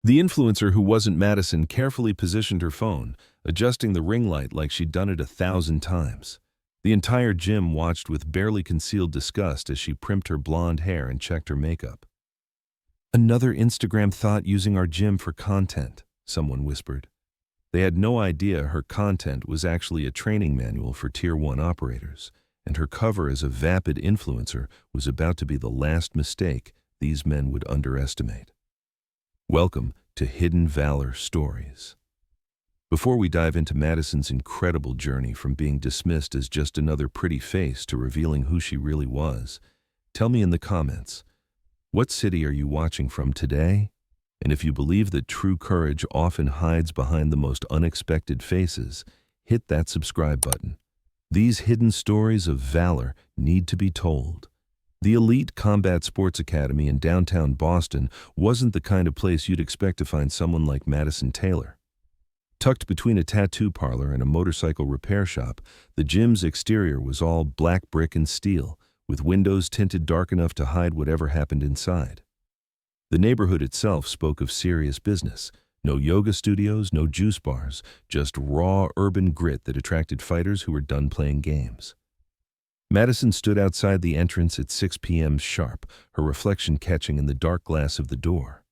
The influencer who wasn't Madison carefully positioned her phone, adjusting the ring light like she'd done it 1,000 times. The entire gym watched with barely concealed disgust as she primped her blonde hair and checked her makeup. "Another Instagram thought using our gym for content," someone whispered. They had no idea her content was actually a training manual for Tier 1 operators, and her cover as a vapid influencer was about to be the last mistake these men would underestimate. Welcome to Hidden Valor Stories. Before we dive into Madison's incredible journey from being dismissed as just another pretty face to revealing who she really was, tell me in the comments, what city are you watching from today? And if you believe that true courage often hides behind the most unexpected faces, hit that subscribe button. These hidden stories of valor need to be told. The Elite Combat Sports Academy in downtown Boston wasn't the kind of place you'd expect to find someone like Madison Taylor. Tucked between a tattoo parlor and a motorcycle repair shop, the gym's exterior was all black brick and steel, with windows tinted dark enough to hide whatever happened inside. The neighborhood itself spoke of serious business. No yoga studios, no juice bars, just raw urban grit that attracted fighters who were done playing games. Madison stood outside the entrance at 6 p.m. sharp, her reflection catching in the dark glass of the door.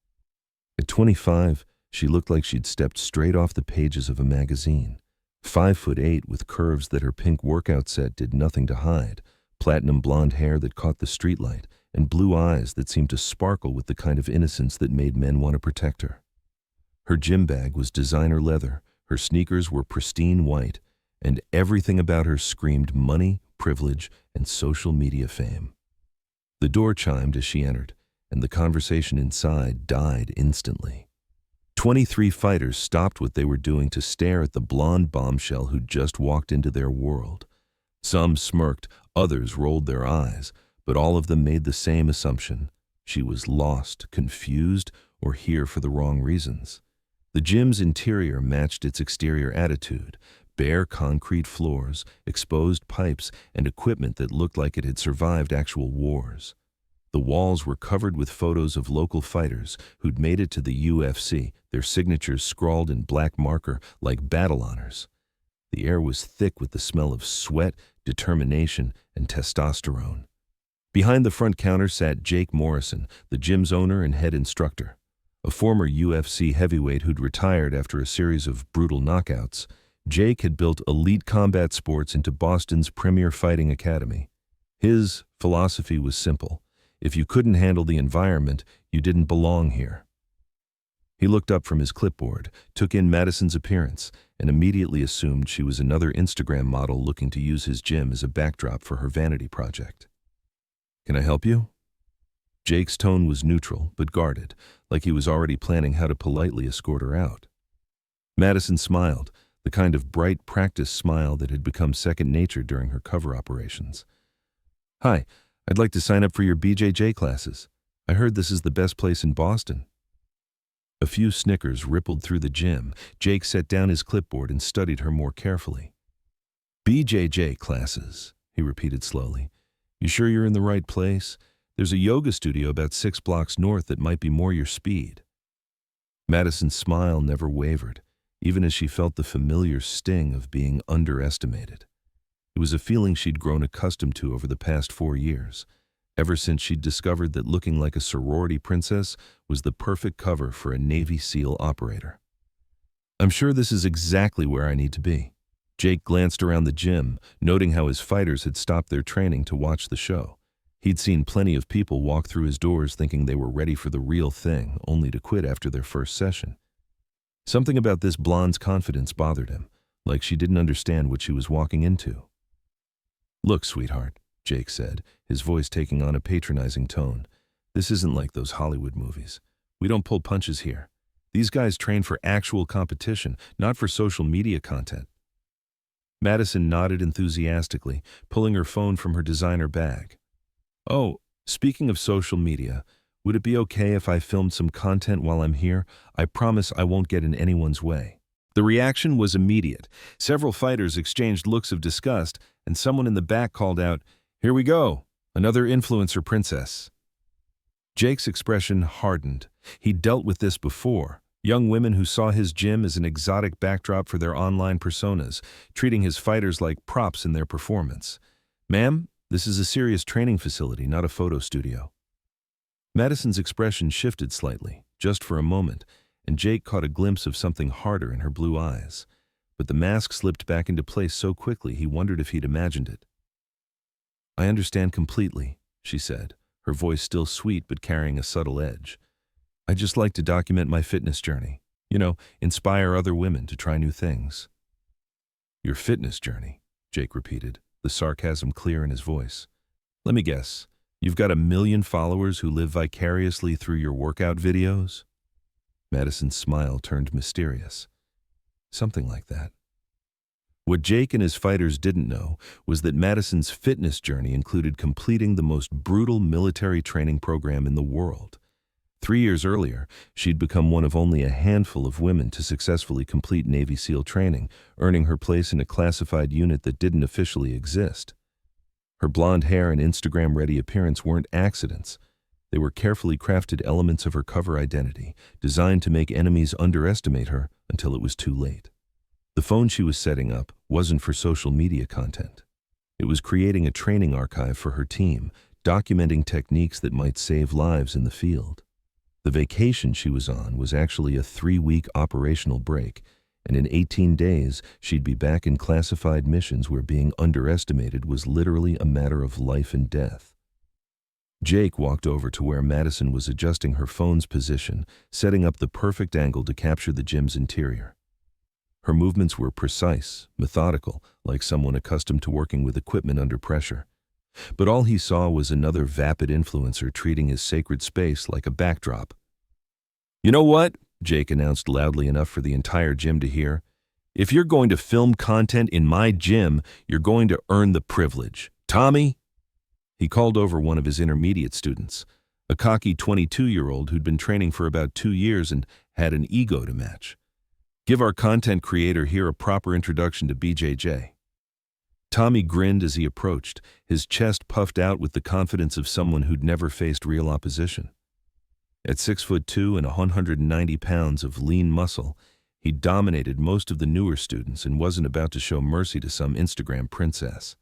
At 25, she looked like she'd stepped straight off the pages of a magazine. 5'8" with curves that her pink workout set did nothing to hide, platinum blonde hair that caught the streetlight, and blue eyes that seemed to sparkle with the kind of innocence that made men want to protect her. Her gym bag was designer leather, her sneakers were pristine white, and everything about her screamed money, privilege, and social media fame. The door chimed as she entered, and the conversation inside died instantly. 23 fighters stopped what they were doing to stare at the blonde bombshell who'd just walked into their world. Some smirked, others rolled their eyes, but all of them made the same assumption. She was lost, confused, or here for the wrong reasons. The gym's interior matched its exterior attitude: bare concrete floors, exposed pipes, and equipment that looked like it had survived actual wars. The walls were covered with photos of local fighters who'd made it to the UFC, their signatures scrawled in black marker like battle honors. The air was thick with the smell of sweat, determination, and testosterone. Behind the front counter sat Jake Morrison, the gym's owner and head instructor. A former UFC heavyweight who'd retired after a series of brutal knockouts, Jake had built Elite Combat Sports into Boston's premier fighting academy. His philosophy was simple: if you couldn't handle the environment, you didn't belong here. He looked up from his clipboard, took in Madison's appearance, and immediately assumed she was another Instagram model looking to use his gym as a backdrop for her vanity project. "Can I help you?" Jake's tone was neutral, but guarded, like he was already planning how to politely escort her out. Madison smiled, the kind of bright practice smile that had become second nature during her cover operations. "Hi, I'd like to sign up for your BJJ classes. I heard this is the best place in Boston." A few snickers rippled through the gym. Jake set down his clipboard and studied her more carefully. "BJJ classes," he repeated slowly. "You sure you're in the right place? There's a yoga studio about 6 blocks north that might be more your speed." Madison's smile never wavered, even as she felt the familiar sting of being underestimated. It was a feeling she'd grown accustomed to over the past 4 years, ever since she'd discovered that looking like a sorority princess was the perfect cover for a Navy SEAL operator. "I'm sure this is exactly where I need to be." Jake glanced around the gym, noting how his fighters had stopped their training to watch the show. He'd seen plenty of people walk through his doors thinking they were ready for the real thing, only to quit after their first session. Something about this blonde's confidence bothered him, like she didn't understand what she was walking into. "Look, sweetheart," Jake said, his voice taking on a patronizing tone. "This isn't like those Hollywood movies. We don't pull punches here. These guys train for actual competition, not for social media content." Madison nodded enthusiastically, pulling her phone from her designer bag. "Oh, speaking of social media, would it be okay if I filmed some content while I'm here? I promise I won't get in anyone's way." The reaction was immediate. Several fighters exchanged looks of disgust, and someone in the back called out, "Here we go, another influencer princess." Jake's expression hardened. He'd dealt with this before. Young women who saw his gym as an exotic backdrop for their online personas, treating his fighters like props in their performance. "Ma'am, this is a serious training facility, not a photo studio." Madison's expression shifted slightly, just for a moment, and Jake caught a glimpse of something harder in her blue eyes. But the mask slipped back into place so quickly he wondered if he'd imagined it. "I understand completely," she said, her voice still sweet but carrying a subtle edge. "I just like to document my fitness journey. Inspire other women to try new things." "Your fitness journey," Jake repeated, the sarcasm clear in his voice. "Let me guess, you've got 1 million followers who live vicariously through your workout videos?" Madison's smile turned mysterious. "Something like that." What Jake and his fighters didn't know was that Madison's fitness journey included completing the most brutal military training program in the world. 3 years earlier, she'd become one of only a handful of women to successfully complete Navy SEAL training, earning her place in a classified unit that didn't officially exist. Her blonde hair and Instagram-ready appearance weren't accidents. They were carefully crafted elements of her cover identity, designed to make enemies underestimate her until it was too late. The phone she was setting up wasn't for social media content. It was creating a training archive for her team, documenting techniques that might save lives in the field. The vacation she was on was actually a 3-week operational break, and in 18 days, she'd be back in classified missions where being underestimated was literally a matter of life and death. Jake walked over to where Madison was adjusting her phone's position, setting up the perfect angle to capture the gym's interior. Her movements were precise, methodical, like someone accustomed to working with equipment under pressure. But all he saw was another vapid influencer treating his sacred space like a backdrop. "You know what?" Jake announced loudly enough for the entire gym to hear. "If you're going to film content in my gym, you're going to earn the privilege. Tommy?" He called over one of his intermediate students, a cocky 22-year-old who'd been training for about 2 years and had an ego to match. "Give our content creator here a proper introduction to BJJ." Tommy grinned as he approached, his chest puffed out with the confidence of someone who'd never faced real opposition. At 6'2" and 190 pounds of lean muscle, he dominated most of the newer students and wasn't about to show mercy to some Instagram princess.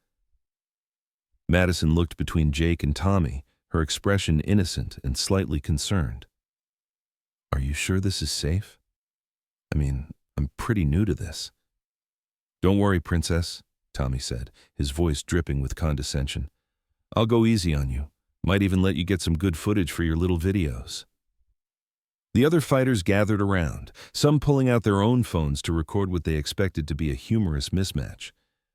Madison looked between Jake and Tommy, her expression innocent and slightly concerned. "Are you sure this is safe? I'm pretty new to this." "Don't worry, princess," Tommy said, his voice dripping with condescension. "I'll go easy on you. Might even let you get some good footage for your little videos." The other fighters gathered around, some pulling out their own phones to record what they expected to be a humorous mismatch.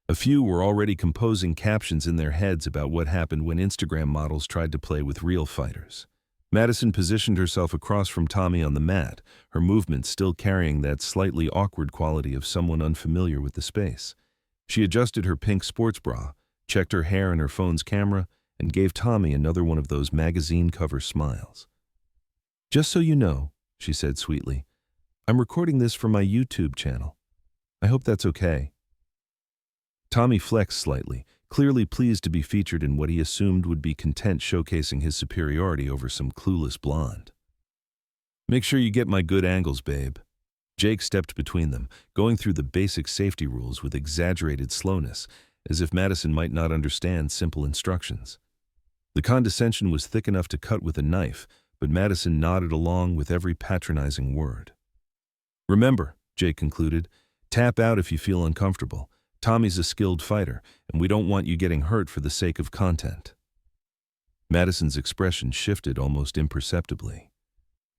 A few were already composing captions in their heads about what happened when Instagram models tried to play with real fighters. Madison positioned herself across from Tommy on the mat, her movements still carrying that slightly awkward quality of someone unfamiliar with the space. She adjusted her pink sports bra, checked her hair and her phone's camera, and gave Tommy another one of those magazine cover smiles. "Just so you know," she said sweetly, "I'm recording this for my YouTube channel. I hope that's okay." Tommy flexed slightly, clearly pleased to be featured in what he assumed would be content showcasing his superiority over some clueless blonde. "Make sure you get my good angles, babe." Jake stepped between them, going through the basic safety rules with exaggerated slowness, as if Madison might not understand simple instructions. The condescension was thick enough to cut with a knife, but Madison nodded along with every patronizing word. "Remember," Jake concluded, "tap out if you feel uncomfortable. Tommy's a skilled fighter, and we don't want you getting hurt for the sake of content." Madison's expression shifted almost imperceptibly.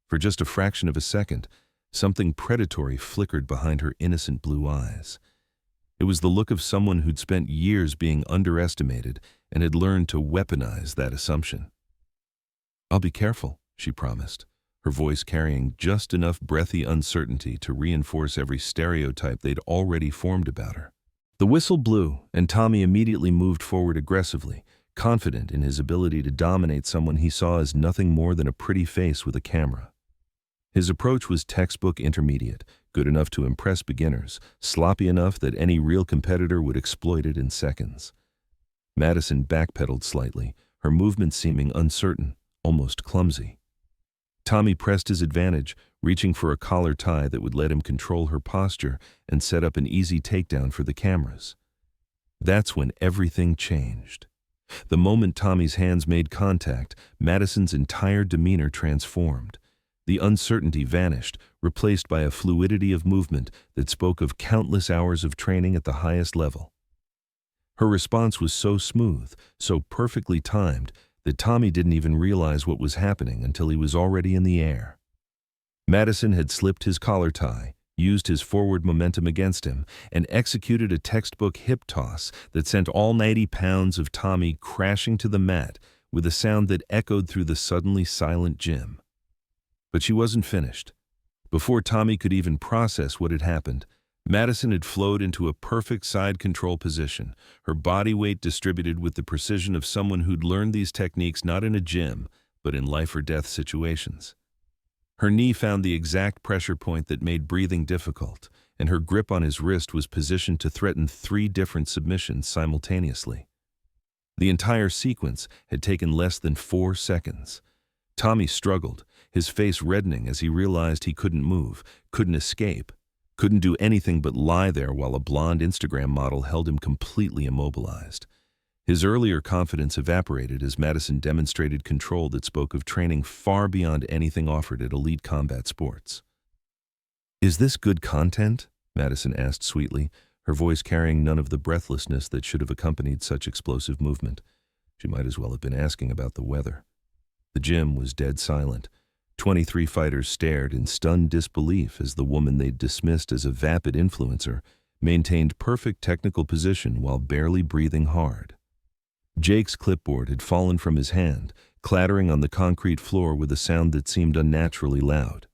For just a fraction of a second, something predatory flickered behind her innocent blue eyes. It was the look of someone who'd spent years being underestimated and had learned to weaponize that assumption. "I'll be careful," she promised, her voice carrying just enough breathy uncertainty to reinforce every stereotype they'd already formed about her. The whistle blew, and Tommy immediately moved forward aggressively, confident in his ability to dominate someone he saw as nothing more than a pretty face with a camera. His approach was textbook intermediate, good enough to impress beginners, sloppy enough that any real competitor would exploit it in seconds. Madison backpedaled slightly, her movements seeming uncertain, almost clumsy. Tommy pressed his advantage, reaching for a collar tie that would let him control her posture and set up an easy takedown for the cameras. That's when everything changed. The moment Tommy's hands made contact, Madison's entire demeanor transformed. The uncertainty vanished, replaced by a fluidity of movement that spoke of countless hours of training at the highest level. Her response was so smooth, so perfectly timed, that Tommy didn't even realize what was happening until he was already in the air. Madison had slipped his collar tie, used his forward momentum against him, and executed a textbook hip toss that sent all 90 pounds of Tommy crashing to the mat with a sound that echoed through the suddenly silent gym. But she wasn't finished. Before Tommy could even process what had happened, Madison had flowed into a perfect side control position, her body weight distributed with the precision of someone who'd learned these techniques not in a gym, but in life-or-death situations. Her knee found the exact pressure point that made breathing difficult, and her grip on his wrist was positioned to threaten 3 different submissions simultaneously. The entire sequence had taken less than 4 seconds. Tommy struggled, his face reddening as he realized he couldn't move, couldn't escape, couldn't do anything but lie there while a blonde Instagram model held him completely immobilized. His earlier confidence evaporated as Madison demonstrated control that spoke of training far beyond anything offered at elite combat sports. "Is this good content?" Madison asked sweetly, her voice carrying none of the breathlessness that should have accompanied such explosive movement. She might as well have been asking about the weather. The gym was dead silent. 23 fighters stared in stunned disbelief as the woman they'd dismissed as a vapid influencer maintained perfect technical position while barely breathing hard. Jake's clipboard had fallen from his hand, clattering on the concrete floor with a sound that seemed unnaturally loud.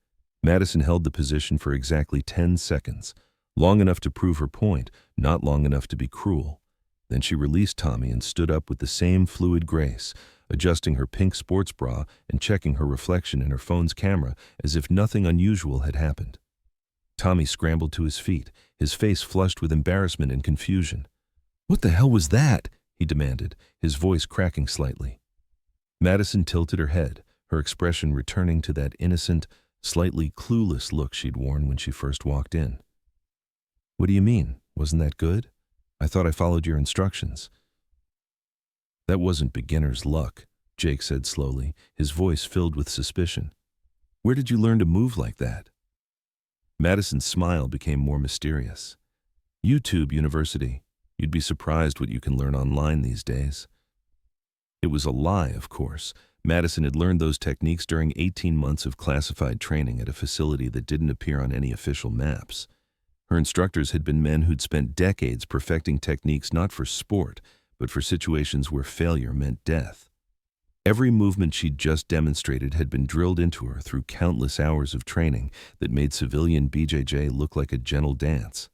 Madison held the position for exactly 10 seconds, long enough to prove her point, not long enough to be cruel. Then she released Tommy and stood up with the same fluid grace, adjusting her pink sports bra and checking her reflection in her phone's camera as if nothing unusual had happened. Tommy scrambled to his feet, his face flushed with embarrassment and confusion. "What the hell was that?" he demanded, his voice cracking slightly. Madison tilted her head, her expression returning to that innocent, slightly clueless look she'd worn when she first walked in. "What do you mean? Wasn't that good? I thought I followed your instructions." "That wasn't beginner's luck," Jake said slowly, his voice filled with suspicion. "Where did you learn to move like that?" Madison's smile became more mysterious. "YouTube University. You'd be surprised what you can learn online these days." It was a lie, of course. Madison had learned those techniques during 18 months of classified training at a facility that didn't appear on any official maps. Her instructors had been men who'd spent decades perfecting techniques not for sport, but for situations where failure meant death. Every movement she'd just demonstrated had been drilled into her through countless hours of training that made civilian BJJ look like a gentle dance.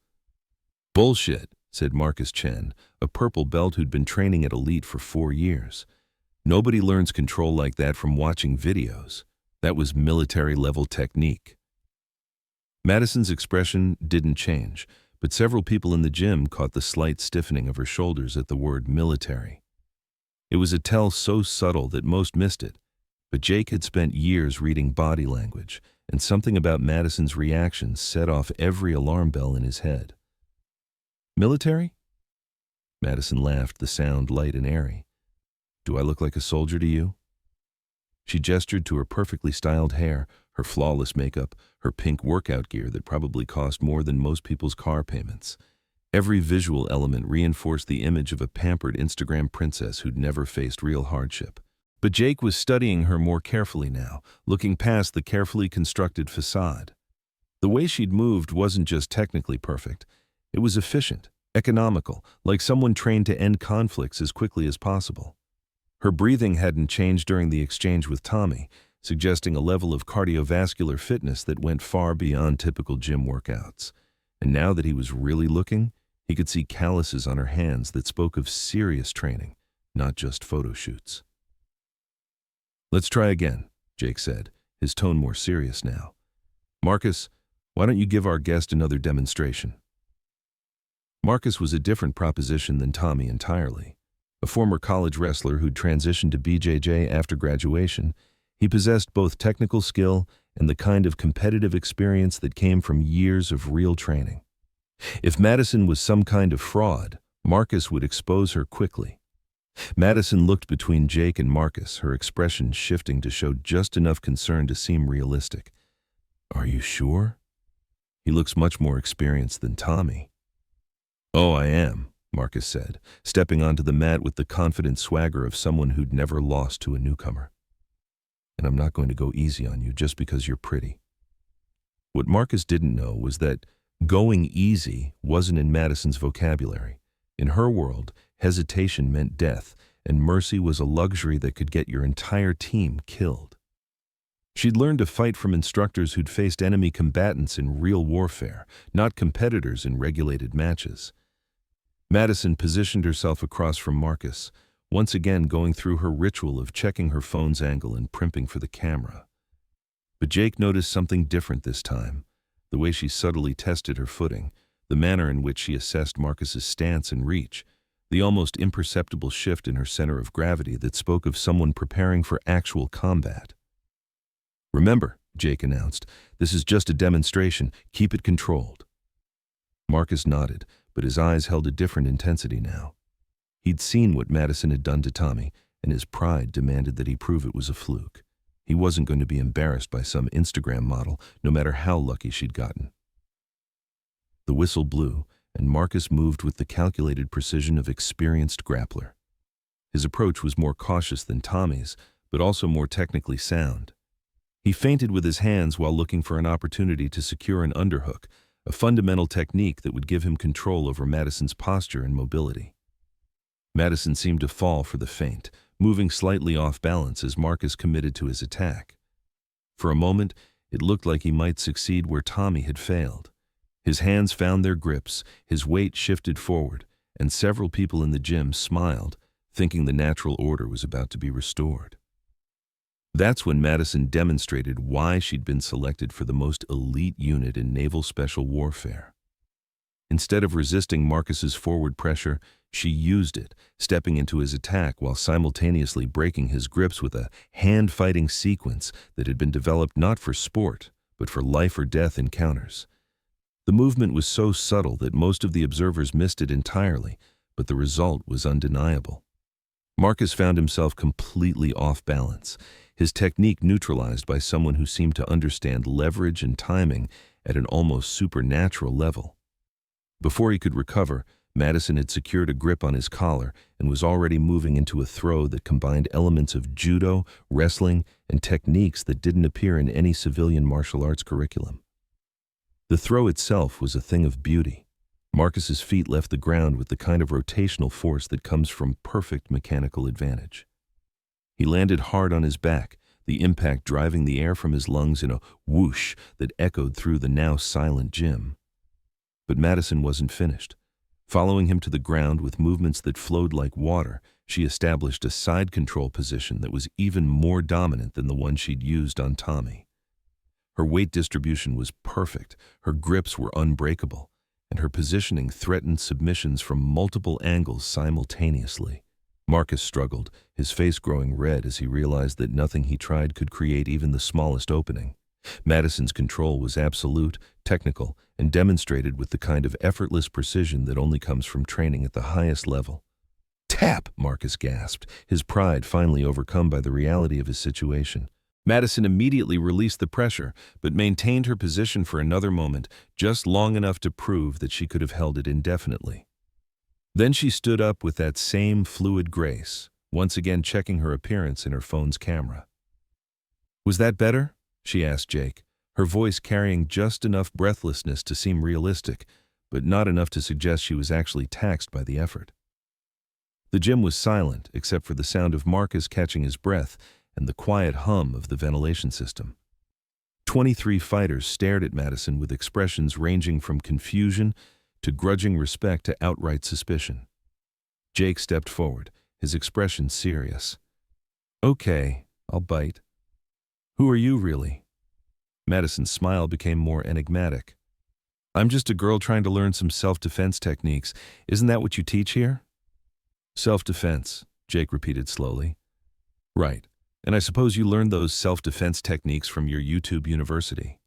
"Bullshit," said Marcus Chen, a purple belt who'd been training at Elite for 4 years. "Nobody learns control like that from watching videos. That was military-level technique." Madison's expression didn't change, but several people in the gym caught the slight stiffening of her shoulders at the word military. It was a tell so subtle that most missed it, but Jake had spent years reading body language, and something about Madison's reactions set off every alarm bell in his head. "Military?" Madison laughed, the sound light and airy. "Do I look like a soldier to you?" She gestured to her perfectly styled hair, her flawless makeup, her pink workout gear that probably cost more than most people's car payments. Every visual element reinforced the image of a pampered Instagram princess who'd never faced real hardship. But Jake was studying her more carefully now, looking past the carefully constructed facade. The way she'd moved wasn't just technically perfect. It was efficient, economical, like someone trained to end conflicts as quickly as possible. Her breathing hadn't changed during the exchange with Tommy, suggesting a level of cardiovascular fitness that went far beyond typical gym workouts. And now that he was really looking, he could see calluses on her hands that spoke of serious training, not just photo shoots. "Let's try again," Jake said, his tone more serious now. "Marcus, why don't you give our guest another demonstration?" Marcus was a different proposition than Tommy entirely. A former college wrestler who'd transitioned to BJJ after graduation, he possessed both technical skill and the kind of competitive experience that came from years of real training. If Madison was some kind of fraud, Marcus would expose her quickly. Madison looked between Jake and Marcus, her expression shifting to show just enough concern to seem realistic. "Are you sure? He looks much more experienced than Tommy." "Oh, I am," Marcus said, stepping onto the mat with the confident swagger of someone who'd never lost to a newcomer. "And I'm not going to go easy on you just because you're pretty." What Marcus didn't know was that going easy wasn't in Madison's vocabulary. In her world, hesitation meant death, and mercy was a luxury that could get your entire team killed. She'd learned to fight from instructors who'd faced enemy combatants in real warfare, not competitors in regulated matches. Madison positioned herself across from Marcus, once again going through her ritual of checking her phone's angle and primping for the camera. But Jake noticed something different this time, the way she subtly tested her footing, the manner in which she assessed Marcus's stance and reach, the almost imperceptible shift in her center of gravity that spoke of someone preparing for actual combat. "Remember," Jake announced, "this is just a demonstration. Keep it controlled." Marcus nodded, but his eyes held a different intensity now. He'd seen what Madison had done to Tommy, and his pride demanded that he prove it was a fluke. He wasn't going to be embarrassed by some Instagram model, no matter how lucky she'd gotten. The whistle blew, and Marcus moved with the calculated precision of experienced grappler. His approach was more cautious than Tommy's, but also more technically sound. He feinted with his hands while looking for an opportunity to secure an underhook, a fundamental technique that would give him control over Madison's posture and mobility. Madison seemed to fall for the feint, moving slightly off balance as Marcus committed to his attack. For a moment, it looked like he might succeed where Tommy had failed. His hands found their grips, his weight shifted forward, and several people in the gym smiled, thinking the natural order was about to be restored. That's when Madison demonstrated why she'd been selected for the most elite unit in naval special warfare. Instead of resisting Marcus's forward pressure, she used it, stepping into his attack while simultaneously breaking his grips with a hand-fighting sequence that had been developed not for sport, but for life-or-death encounters. The movement was so subtle that most of the observers missed it entirely, but the result was undeniable. Marcus found himself completely off balance, his technique neutralized by someone who seemed to understand leverage and timing at an almost supernatural level. Before he could recover, Madison had secured a grip on his collar and was already moving into a throw that combined elements of judo, wrestling, and techniques that didn't appear in any civilian martial arts curriculum. The throw itself was a thing of beauty. Marcus's feet left the ground with the kind of rotational force that comes from perfect mechanical advantage. He landed hard on his back, the impact driving the air from his lungs in a whoosh that echoed through the now silent gym. But Madison wasn't finished. Following him to the ground with movements that flowed like water, she established a side control position that was even more dominant than the one she'd used on Tommy. Her weight distribution was perfect, her grips were unbreakable, and her positioning threatened submissions from multiple angles simultaneously. Marcus struggled, his face growing red as he realized that nothing he tried could create even the smallest opening. Madison's control was absolute, technical, and demonstrated with the kind of effortless precision that only comes from training at the highest level. "Tap!" Marcus gasped, his pride finally overcome by the reality of his situation. Madison immediately released the pressure, but maintained her position for another moment, just long enough to prove that she could have held it indefinitely. Then she stood up with that same fluid grace, once again checking her appearance in her phone's camera. "Was that better?" she asked Jake, her voice carrying just enough breathlessness to seem realistic, but not enough to suggest she was actually taxed by the effort. The gym was silent except for the sound of Marcus catching his breath and the quiet hum of the ventilation system. 23 fighters stared at Madison with expressions ranging from confusion to grudging respect to outright suspicion. Jake stepped forward, his expression serious. "Okay, I'll bite. Who are you really?" Madison's smile became more enigmatic. "I'm just a girl trying to learn some self-defense techniques. Isn't that what you teach here?" Self-defense, Jake repeated slowly. Right. And I suppose you learned those self-defense techniques from your YouTube university.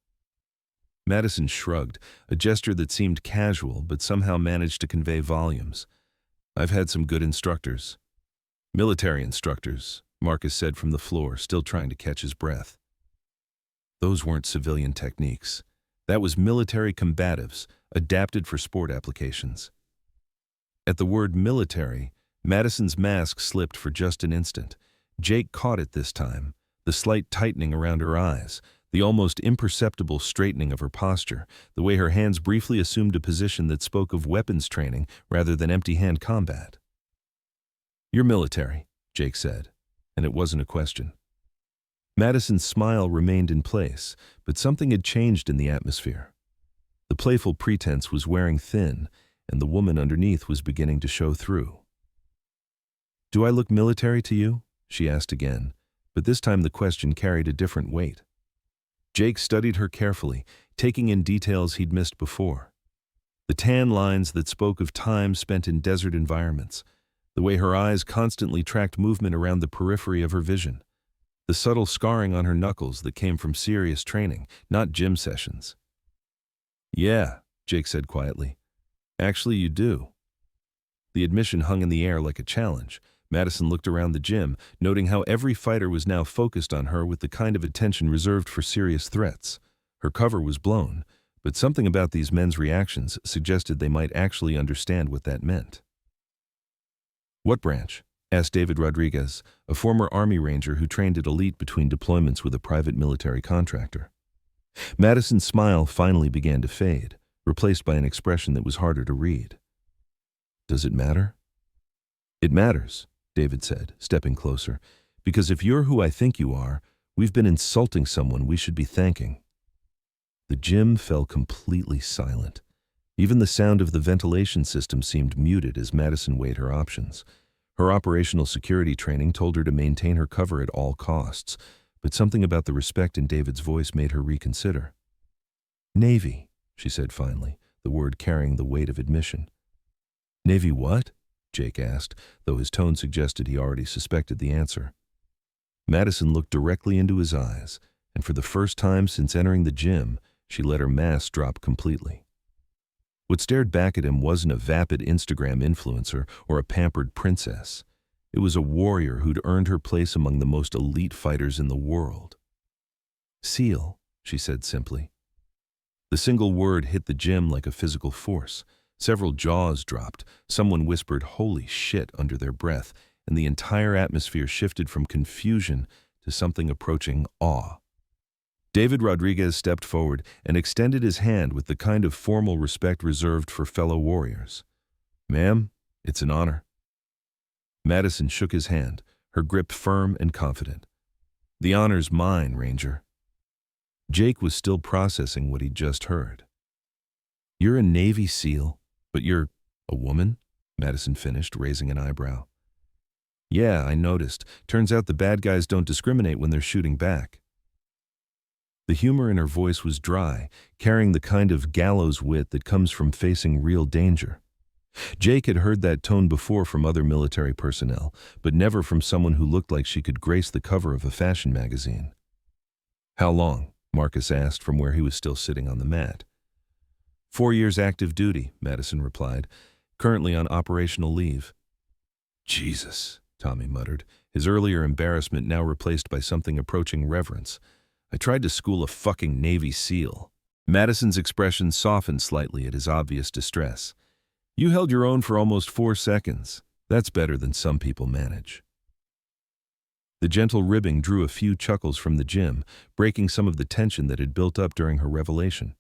Madison shrugged, a gesture that seemed casual but somehow managed to convey volumes. I've had some good instructors. Military instructors, Marcus said from the floor, still trying to catch his breath. Those weren't civilian techniques. That was military combatives, adapted for sport applications. At the word military, Madison's mask slipped for just an instant. Jake caught it this time, the slight tightening around her eyes, the almost imperceptible straightening of her posture, the way her hands briefly assumed a position that spoke of weapons training rather than empty-hand combat. You're military, Jake said, and it wasn't a question. Madison's smile remained in place, but something had changed in the atmosphere. The playful pretense was wearing thin, and the woman underneath was beginning to show through. Do I look military to you? She asked again, but this time the question carried a different weight. Jake studied her carefully, taking in details he'd missed before. The tan lines that spoke of time spent in desert environments, the way her eyes constantly tracked movement around the periphery of her vision, the subtle scarring on her knuckles that came from serious training, not gym sessions. Yeah, Jake said quietly. Actually, you do. The admission hung in the air like a challenge. Madison looked around the gym, noting how every fighter was now focused on her with the kind of attention reserved for serious threats. Her cover was blown, but something about these men's reactions suggested they might actually understand what that meant. What branch? Asked David Rodriguez, a former Army Ranger who trained at Elite between deployments with a private military contractor. Madison's smile finally began to fade, replaced by an expression that was harder to read. Does it matter? It matters, David said, stepping closer, because if you're who I think you are, we've been insulting someone we should be thanking. The gym fell completely silent. Even the sound of the ventilation system seemed muted as Madison weighed her options. Her operational security training told her to maintain her cover at all costs, but something about the respect in David's voice made her reconsider. Navy, she said finally, the word carrying the weight of admission. Navy what? Jake asked, though his tone suggested he already suspected the answer. Madison looked directly into his eyes, and for the first time since entering the gym, she let her mask drop completely. What stared back at him wasn't a vapid Instagram influencer or a pampered princess. It was a warrior who'd earned her place among the most elite fighters in the world. SEAL, she said simply. The single word hit the gym like a physical force. Several jaws dropped, someone whispered "holy shit" under their breath, and the entire atmosphere shifted from confusion to something approaching awe. David Rodriguez stepped forward and extended his hand with the kind of formal respect reserved for fellow warriors. Ma'am, it's an honor. Madison shook his hand, her grip firm and confident. The honor's mine, Ranger. Jake was still processing what he'd just heard. You're a Navy SEAL, but you're a woman? Madison finished, raising an eyebrow. Yeah, I noticed. Turns out the bad guys don't discriminate when they're shooting back. The humor in her voice was dry, carrying the kind of gallows wit that comes from facing real danger. Jake had heard that tone before from other military personnel, but never from someone who looked like she could grace the cover of a fashion magazine. How long? Marcus asked from where he was still sitting on the mat. 4 years active duty, Madison replied, currently on operational leave. Jesus, Tommy muttered, his earlier embarrassment now replaced by something approaching reverence. I tried to school a fucking Navy SEAL. Madison's expression softened slightly at his obvious distress. You held your own for almost 4 seconds. That's better than some people manage. The gentle ribbing drew a few chuckles from the gym, breaking some of the tension that had built up during her revelation.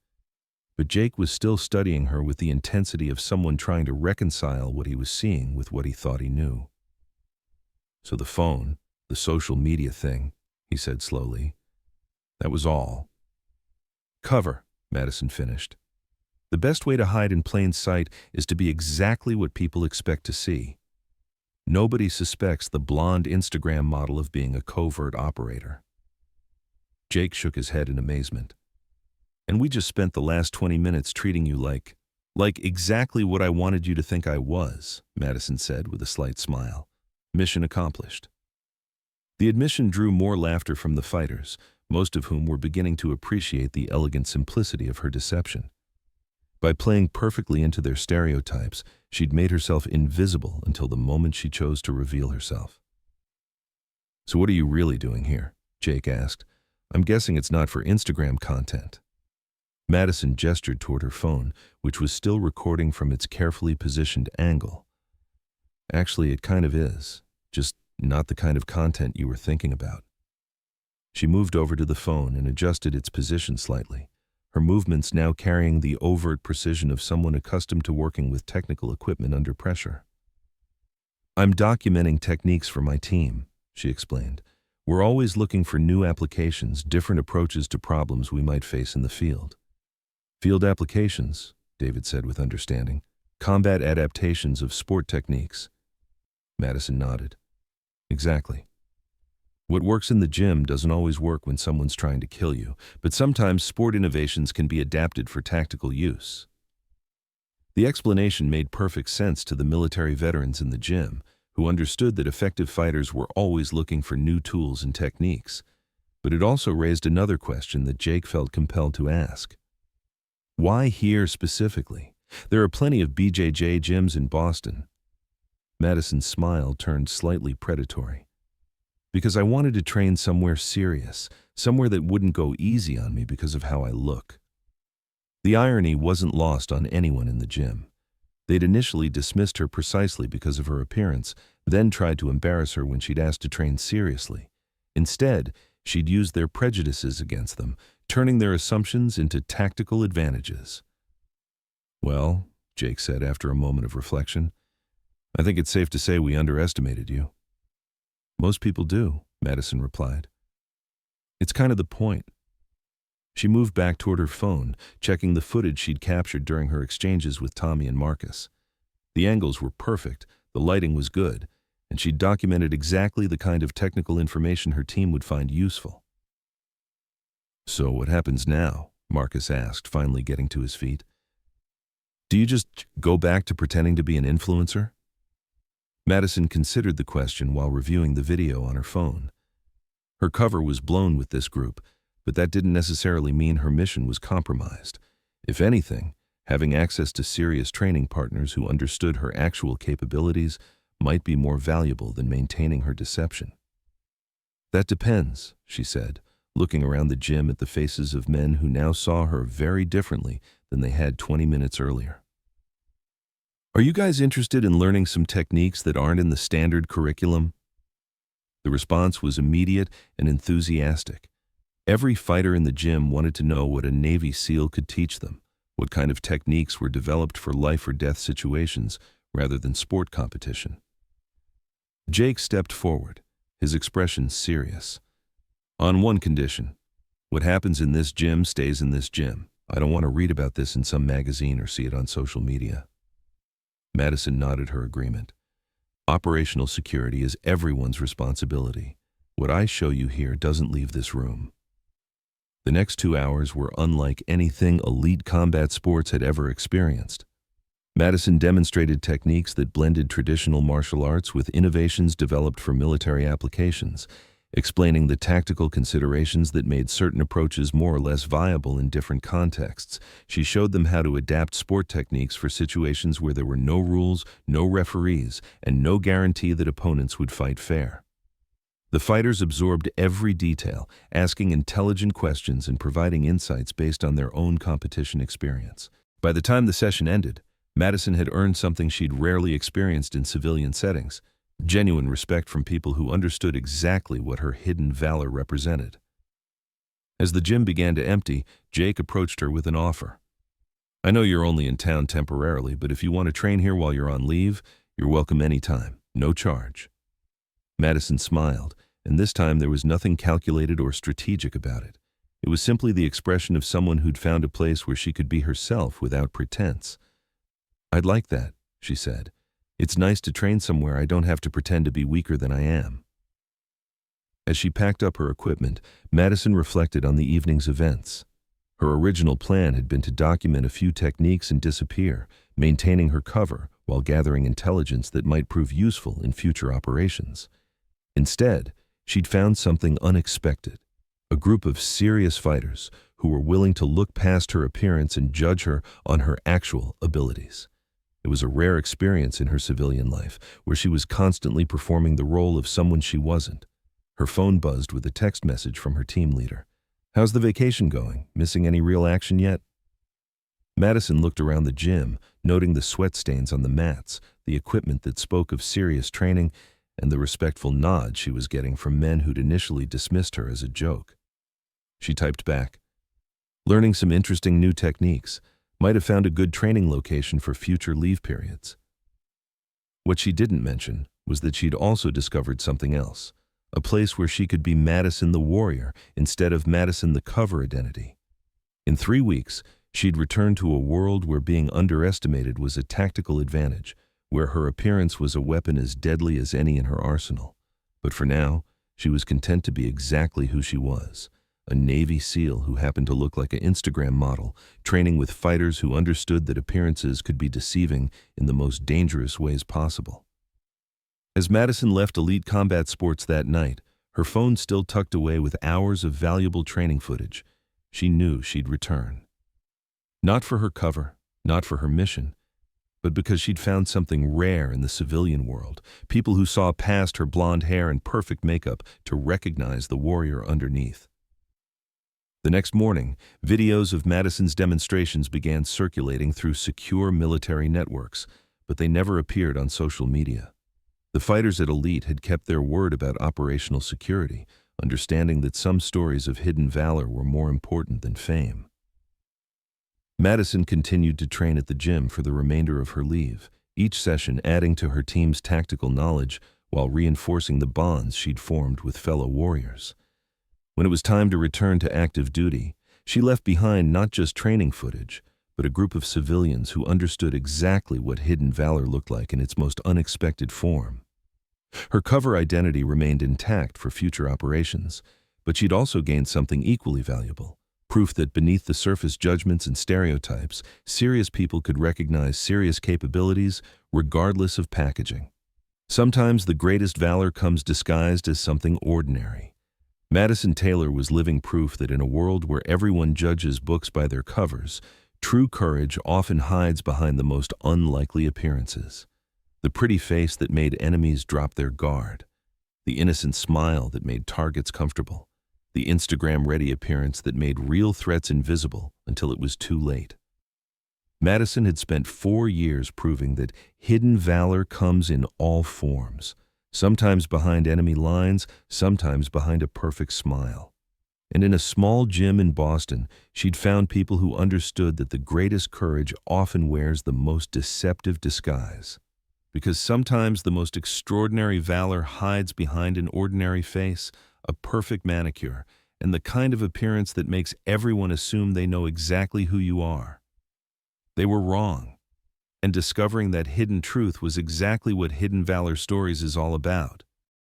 But Jake was still studying her with the intensity of someone trying to reconcile what he was seeing with what he thought he knew. So the phone, the social media thing, he said slowly. That was all. Cover, Madison finished. The best way to hide in plain sight is to be exactly what people expect to see. Nobody suspects the blonde Instagram model of being a covert operator. Jake shook his head in amazement. And we just spent the last 20 minutes treating you like Like exactly what I wanted you to think I was, Madison said with a slight smile. Mission accomplished. The admission drew more laughter from the fighters, most of whom were beginning to appreciate the elegant simplicity of her deception. By playing perfectly into their stereotypes, she'd made herself invisible until the moment she chose to reveal herself. So what are you really doing here? Jake asked. I'm guessing it's not for Instagram content. Madison gestured toward her phone, which was still recording from its carefully positioned angle. Actually, it kind of is, just not the kind of content you were thinking about. She moved over to the phone and adjusted its position slightly, her movements now carrying the overt precision of someone accustomed to working with technical equipment under pressure. I'm documenting techniques for my team, she explained. We're always looking for new applications, different approaches to problems we might face in the field. Field applications, David said with understanding. Combat adaptations of sport techniques. Madison nodded. Exactly. What works in the gym doesn't always work when someone's trying to kill you, but sometimes sport innovations can be adapted for tactical use. The explanation made perfect sense to the military veterans in the gym, who understood that effective fighters were always looking for new tools and techniques. But it also raised another question that Jake felt compelled to ask. Why here specifically? There are plenty of BJJ gyms in Boston. Madison's smile turned slightly predatory. Because I wanted to train somewhere serious, somewhere that wouldn't go easy on me because of how I look. The irony wasn't lost on anyone in the gym. They'd initially dismissed her precisely because of her appearance, then tried to embarrass her when she'd asked to train seriously. Instead, she'd used their prejudices against them, turning their assumptions into tactical advantages. Well, Jake said after a moment of reflection, I think it's safe to say we underestimated you. Most people do, Madison replied. It's kind of the point. She moved back toward her phone, checking the footage she'd captured during her exchanges with Tommy and Marcus. The angles were perfect, the lighting was good, and she'd documented exactly the kind of technical information her team would find useful. So what happens now? Marcus asked, finally getting to his feet. Do you just go back to pretending to be an influencer? Madison considered the question while reviewing the video on her phone. Her cover was blown with this group, but that didn't necessarily mean her mission was compromised. If anything, having access to serious training partners who understood her actual capabilities might be more valuable than maintaining her deception. That depends, she said, looking around the gym at the faces of men who now saw her very differently than they had 20 minutes earlier. Are you guys interested in learning some techniques that aren't in the standard curriculum? The response was immediate and enthusiastic. Every fighter in the gym wanted to know what a Navy SEAL could teach them, what kind of techniques were developed for life or death situations rather than sport competition. Jake stepped forward, his expression serious. On one condition, what happens in this gym stays in this gym. I don't want to read about this in some magazine or see it on social media. Madison nodded her agreement. Operational security is everyone's responsibility. What I show you here doesn't leave this room. The next 2 hours were unlike anything elite combat sports had ever experienced. Madison demonstrated techniques that blended traditional martial arts with innovations developed for military applications, explaining the tactical considerations that made certain approaches more or less viable in different contexts. She showed them how to adapt sport techniques for situations where there were no rules, no referees, and no guarantee that opponents would fight fair. The fighters absorbed every detail, asking intelligent questions and providing insights based on their own competition experience. By the time the session ended, Madison had earned something she'd rarely experienced in civilian settings: genuine respect from people who understood exactly what her hidden valor represented. As the gym began to empty, Jake approached her with an offer. I know you're only in town temporarily, but if you want to train here while you're on leave, you're welcome anytime, no charge. Madison smiled, and this time there was nothing calculated or strategic about it. It was simply the expression of someone who'd found a place where she could be herself without pretense. I'd like that, she said. It's nice to train somewhere I don't have to pretend to be weaker than I am. As she packed up her equipment, Madison reflected on the evening's events. Her original plan had been to document a few techniques and disappear, maintaining her cover while gathering intelligence that might prove useful in future operations. Instead, she'd found something unexpected, a group of serious fighters who were willing to look past her appearance and judge her on her actual abilities. It was a rare experience in her civilian life, where she was constantly performing the role of someone she wasn't. Her phone buzzed with a text message from her team leader. "How's the vacation going? Missing any real action yet?" Madison looked around the gym, noting the sweat stains on the mats, the equipment that spoke of serious training, and the respectful nod she was getting from men who'd initially dismissed her as a joke. She typed back, "Learning some interesting new techniques. Might have found a good training location for future leave periods." What she didn't mention was that she'd also discovered something else, a place where she could be Madison the warrior instead of Madison the cover identity. In 3 weeks, she'd returned to a world where being underestimated was a tactical advantage, where her appearance was a weapon as deadly as any in her arsenal. But for now, she was content to be exactly who she was, a Navy SEAL who happened to look like an Instagram model, training with fighters who understood that appearances could be deceiving in the most dangerous ways possible. As Madison left Elite Combat Sports that night, her phone still tucked away with hours of valuable training footage, she knew she'd return. Not for her cover, not for her mission, but because she'd found something rare in the civilian world, people who saw past her blonde hair and perfect makeup to recognize the warrior underneath. The next morning, videos of Madison's demonstrations began circulating through secure military networks, but they never appeared on social media. The fighters at Elite had kept their word about operational security, understanding that some stories of hidden valor were more important than fame. Madison continued to train at the gym for the remainder of her leave, each session adding to her team's tactical knowledge while reinforcing the bonds she'd formed with fellow warriors. When it was time to return to active duty, she left behind not just training footage, but a group of civilians who understood exactly what hidden valor looked like in its most unexpected form. Her cover identity remained intact for future operations, but she'd also gained something equally valuable, proof that beneath the surface judgments and stereotypes, serious people could recognize serious capabilities regardless of packaging. Sometimes the greatest valor comes disguised as something ordinary. Madison Taylor was living proof that in a world where everyone judges books by their covers, true courage often hides behind the most unlikely appearances. The pretty face that made enemies drop their guard, the innocent smile that made targets comfortable, the Instagram-ready appearance that made real threats invisible until it was too late. Madison had spent 4 years proving that hidden valor comes in all forms, sometimes behind enemy lines, sometimes behind a perfect smile. And in a small gym in Boston, she'd found people who understood that the greatest courage often wears the most deceptive disguise. Because sometimes the most extraordinary valor hides behind an ordinary face, a perfect manicure, and the kind of appearance that makes everyone assume they know exactly who you are. They were wrong, and discovering that hidden truth was exactly what Hidden Valor Stories is all about.